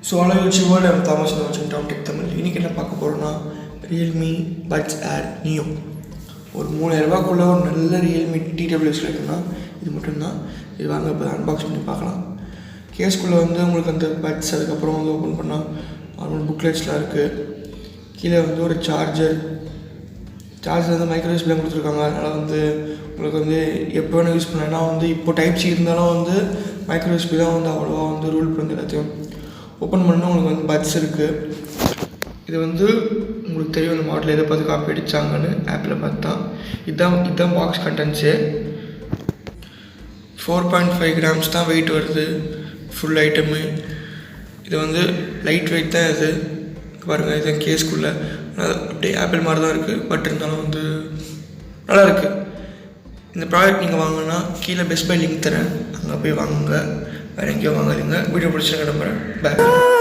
So அளவு world நம்ம Thomas வச்சுக்கிட்டு டாம்டெக் தமிழ். இன்றைக்கி என்ன பார்க்க போகிறோன்னா ரியல்மி பட்ஸ் ஏர் நியோ. ஒரு 3000 ஒரு நல்ல ரியல்மி TWS இருக்குன்னா இது மட்டும்தான். இது வாங்க இப்போ அன்பாக்ஸ் பண்ணி பார்க்கலாம். கேஸ்குள்ளே வந்து உங்களுக்கு அந்த பட்ஸ் அதுக்கப்புறம் வந்து ஓப்பன் பண்ணால் நார்மல் புக்லெட்ஸ்லாம் இருக்குது. கீழே வந்து ஒரு சார்ஜர் வந்து மைக்ரோ யூஸ்பில் கொடுத்துருக்காங்க. அதனால் வந்து உங்களுக்கு வந்து எப்போ வேணும் யூஸ் பண்ணேன்னா வந்து இப்போ டைப் சி இருந்தாலும் வந்து மைக்ரோ யூஸ்பி தான் வந்து அவ்வளோவா வந்து ரூல் பண்ணி எல்லாத்தையும் ஓப்பன் பண்ணால் உங்களுக்கு வந்து பட்ஸ் இருக்குது. இது வந்து உங்களுக்கு தெரியும் இந்த மாடல் எதை பார்த்து காப்பி அடித்தாங்கன்னு ஆப்பில் பார்த்தா இதுதான் பாக்ஸ் கண்டென்ட்ஸு. 4.5 grams தான் வெயிட் வருது ஃபுல் ஐட்டமு. இது வந்து லைட் வெயிட் தான். இது பாருங்கள், இது கேஸ்குள்ளே அப்படியே ஆப்பிள் மாதிரி தான் இருக்குது. பட் இருந்தாலும் வந்து நல்லாயிருக்கு. இந்த ப்ராடக்ட் நீங்கள் வாங்கினா கீழே பெஸ்ட் பை லிங்க் தரேன், அங்கே போய் வாங்குங்க. வேறு எங்கேயோ வாங்காதீங்க. வீடியோ பிடிச்சிருக்க நம்புறேன். பாய்.